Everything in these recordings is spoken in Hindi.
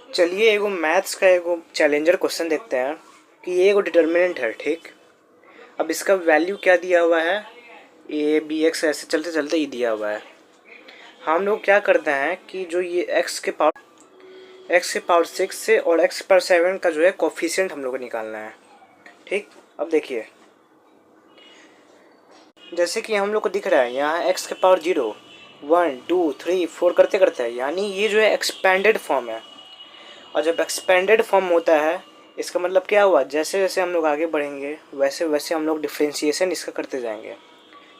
चलिए एगो मैथ्स का एगो चैलेंजर क्वेश्चन देखते हैं कि ये एगो डिटर्मिनेंट है, ठीक। अब इसका वैल्यू क्या दिया हुआ है, ए बी एक्स ऐसे चलते चलते ही दिया हुआ है। हम लोग क्या करते हैं कि जो ये एक्स के पावर 6 से और एक्स पावर 7 का जो है कोफिशिएंट हम लोग को निकालना है, ठीक। अब देखिए, जैसे कि हम लोग को दिख रहा है यहाँ एक्स के पावर 0 1 2 3 4 करते करते है, यानी ये जो है एक्सपेंडेड फॉर्म है। और जब एक्सपेंडेड फॉर्म होता है इसका मतलब क्या हुआ, जैसे जैसे हम लोग आगे बढ़ेंगे वैसे वैसे हम लोग डिफ्रेंशिएशन इसका करते जाएंगे।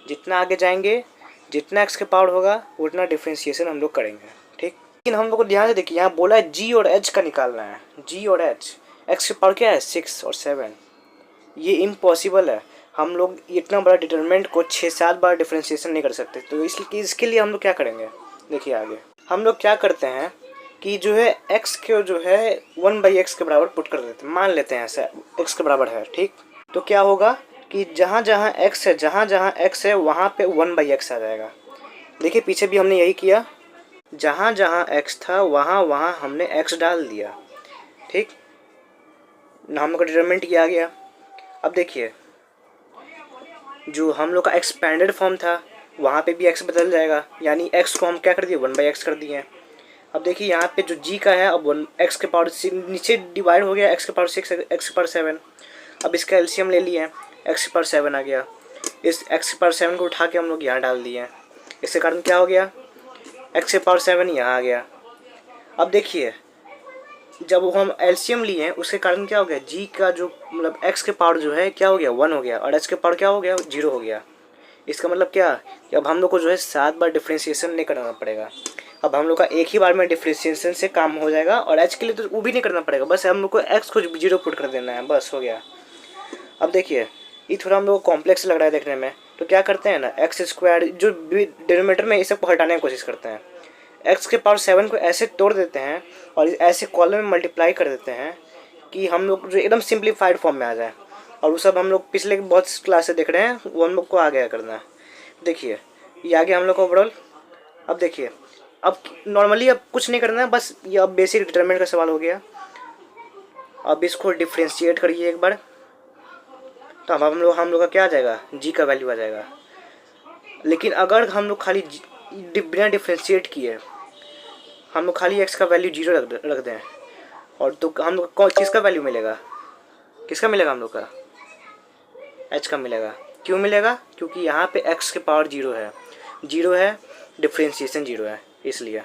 जितना आगे जाएंगे, जितना एक्स के पावर होगा उतना डिफ्रेंशिएशन हम लोग करेंगे, ठीक। लेकिन हम लोग को ध्यान से देखिए, यहाँ बोला है जी और एच का निकालना है। जी और एच, एक्स के पावर क्या है 6 और 7, ये इम्पॉसिबल है। हम लोग इतना बड़ा डिटरमिनेंट को 6-7 बार डिफ्रेंशिएशन नहीं कर सकते। तो इसलिए इसके लिए हम लोग क्या करेंगे, देखिए आगे हम लोग क्या करते हैं कि जो है x को जो है 1/x के बराबर पुट कर देते हैं। मान लेते हैं ऐसा x के बराबर है, ठीक। तो क्या होगा कि जहाँ जहाँ x है, जहाँ जहाँ x है वहाँ पे 1/x आ जाएगा। देखिए पीछे भी हमने यही किया, जहाँ जहाँ x था वहाँ वहाँ हमने x डाल दिया, ठीक। हम लोग का डिटरमिनेंट किया गया। अब देखिए जो हम लोग का एक्सपेंडेड फॉर्म था वहाँ पे भी x बदल जाएगा, यानी x को हम क्या कर दिए 1/x कर दिए। अब देखिए यहाँ पे जो g का है अब 1x के पावर नीचे डिवाइड हो गया, x के पावर 6 x के पावर 7। अब इसका एलसीएम ले लिए, x के पावर 7 आ गया। इस x के पावर 7 को उठा के हम लोग यहाँ डाल दिए, इसके कारण क्या हो गया x के पावर 7 यहाँ आ गया। अब देखिए जब हम एलसीएम लिए उसके कारण क्या हो गया, g का जो मतलब x के पावर जो है क्या हो गया 1 हो गया और h के पावर क्या हो गया 0 हो गया। इसका मतलब क्या कि अब हम लोग को जो है 7 बार डिफ्रेंशिएशन नहीं करना पड़ेगा। अब हम लोग का एक ही बार में डिफ्रेंशिएशन से काम हो जाएगा और h के लिए तो वो भी नहीं करना पड़ेगा, बस हम लोग को x को 0 पुट कर देना है, बस हो गया। अब देखिए ये थोड़ा हम लोग को कॉम्प्लेक्स लग रहा है देखने में, तो क्या करते हैं ना एक्स स्क्वायर जो डिनोमिनेटर में इसे हटाने की कोशिश करते हैं। x के पावर 7 को ऐसे तोड़ देते हैं और ऐसे कॉलम में मल्टीप्लाई कर देते हैं कि हम लोग जो एकदम सिंप्लीफाइड फॉर्म में आ जाए। और वो सब हम लोग पिछले बहुत क्लास से देख रहे हैं, वो हम लोग को आ गया करना है। देखिए ये आ गया हम लोग को ओवरऑल। अब देखिए अब नॉर्मली अब कुछ नहीं करना है, बस ये अब बेसिक डिटरमिनेंट का सवाल हो गया। अब इसको डिफ्रेंशिएट करिए एक बार, तो अब हम लोग का क्या आ जाएगा जी का वैल्यू आ जाएगा। लेकिन अगर हम लोग खाली बिना डिफ्रेंशिएट किए हम लोग खाली x का वैल्यू 0 रख दें और तो हम लोग को किसका वैल्यू मिलेगा, किसका मिलेगा, हम लोग का h का मिलेगा। क्यों मिलेगा, क्योंकि यहाँ पे x के पावर 0 है, 0 है, डिफ्रेंशिएशन 0 है, इसलिए।